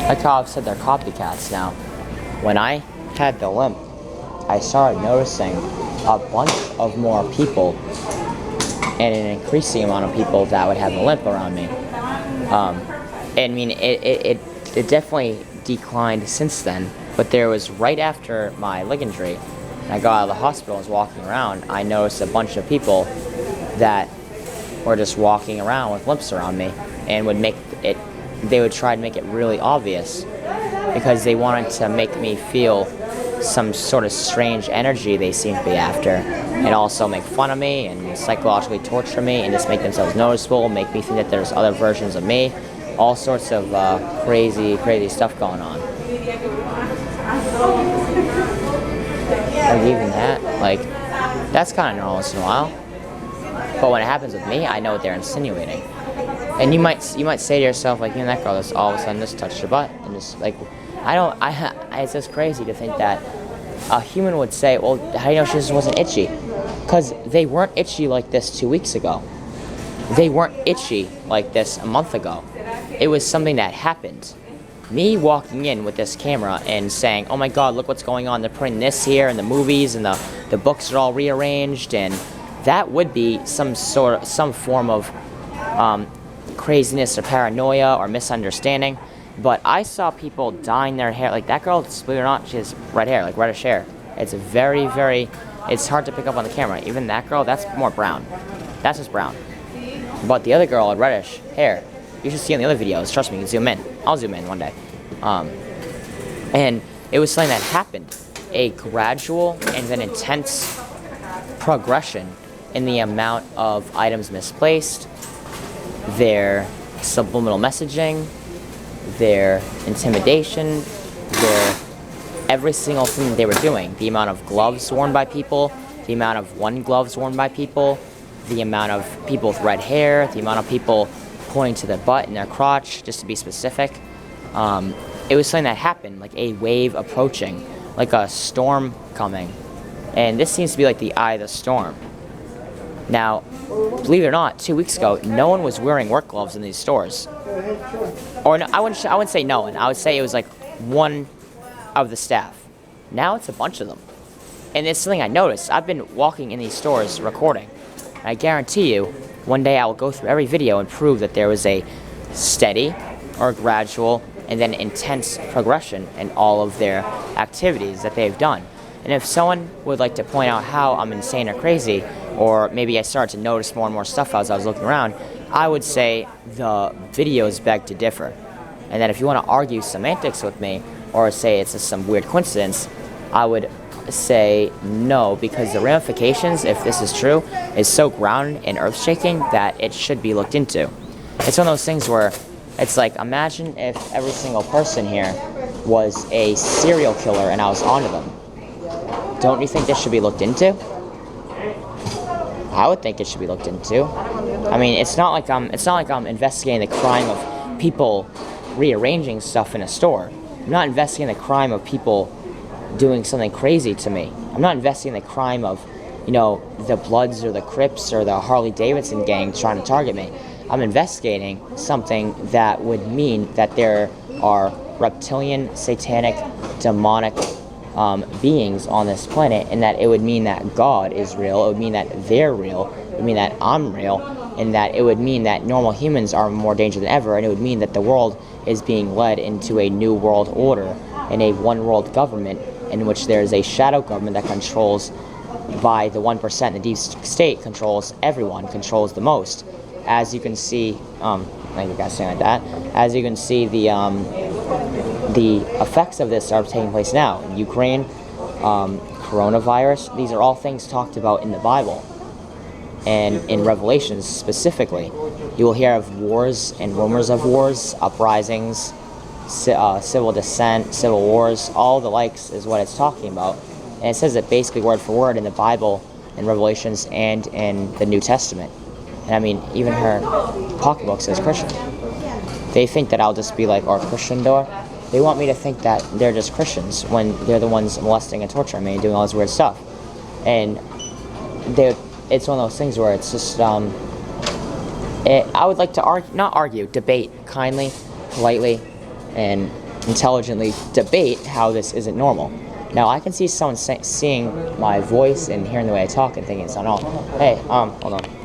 Like how I've said they're copycats now. When I had the limp, I started noticing a bunch of more people and an increasing amount of people that would have a limp around me. I mean, it definitely declined since then, but there was right after my leg injury, and I got out of the hospital and was walking around, I noticed a bunch of people that were just walking around with limps around me and they would try to make it really obvious because they wanted to make me feel some sort of strange energy they seem to be after, and also make fun of me and psychologically torture me and just make themselves noticeable, make me think that there's other versions of me, all sorts of crazy stuff going on. And even that, that's kind of normal once in a while. But when it happens with me, I know what they're insinuating. And you might say to yourself, that girl just all of a sudden just touched your butt, and just it's just crazy to think that a human would say, well, how do you know she just wasn't itchy? Because they weren't itchy like this 2 weeks ago. They weren't itchy like this a month ago. It was something that happened. Me walking in with this camera and saying, oh my God, look what's going on. They're putting this here, and the movies and the books are all rearranged, and that would be some form of craziness or paranoia or misunderstanding. But I saw people dyeing their hair. Like that girl, believe it or not, she has red hair, like reddish hair. It's it's hard to pick up on the camera. Even that girl, that's more brown. That's just brown. But the other girl had reddish hair. You should see on the other videos. Trust me, you can zoom in. I'll zoom in one day. And it was something that happened. A gradual and then intense progression in the amount of items misplaced, their subliminal messaging, their intimidation, their every single thing that they were doing. The amount of gloves worn by people, the amount of one gloves worn by people, the amount of people with red hair, the amount of people pointing to their butt and their crotch, just to be specific. It was something that happened, like a wave approaching, like a storm coming. And this seems to be like the eye of the storm. Now, believe it or not, 2 weeks ago, no one was wearing work gloves in these stores. Or no, I wouldn't say no one. I would say it was like one of the staff. Now it's a bunch of them. And it's something I noticed. I've been walking in these stores recording. And I guarantee you, one day I will go through every video and prove that there was a steady or gradual and then intense progression in all of their activities that they've done. And if someone would like to point out how I'm insane or crazy, or maybe I started to notice more and more stuff as I was looking around, I would say the videos beg to differ. And that if you want to argue semantics with me, or say it's just some weird coincidence, I would say no, because the ramifications, if this is true, is so grounded and earth-shaking that it should be looked into. It's one of those things where it's like, imagine if every single person here was a serial killer and I was onto them. Don't you think this should be looked into? I would think it should be looked into. I mean, it's not like I'm investigating the crime of people rearranging stuff in a store. I'm not investigating the crime of people doing something crazy to me. I'm not investigating the crime of, the Bloods or the Crips or the Harley Davidson gang trying to target me. I'm investigating something that would mean that there are reptilian, satanic, demonic beings on this planet, and that it would mean that God is real, it would mean that they're real, it would mean that I'm real, and that it would mean that normal humans are more dangerous than ever, and it would mean that the world is being led into a new world order and a one world government in which there is a shadow government that controls by the 1%, the deep state controls everyone, controls the most. As you can see, thank you guys saying like that. As you can see, the effects of this are taking place now. Ukraine, coronavirus, these are all things talked about in the Bible. And in Revelations specifically, you will hear of wars and rumors of wars, uprisings, civil dissent, civil wars, all the likes is what it's talking about. And it says it basically word for word in the Bible, in Revelations, and in the New Testament. And I mean, even her pocketbook says Christian. They think that I'll just be like, or Christian door. They want me to think that they're just Christians when they're the ones molesting and torturing me and doing all this weird stuff. And it's one of those things where it's just, I would like to debate kindly, politely, and intelligently debate how this isn't normal. Now I can see someone seeing my voice and hearing the way I talk and thinking it's not normal. Hey, hold on.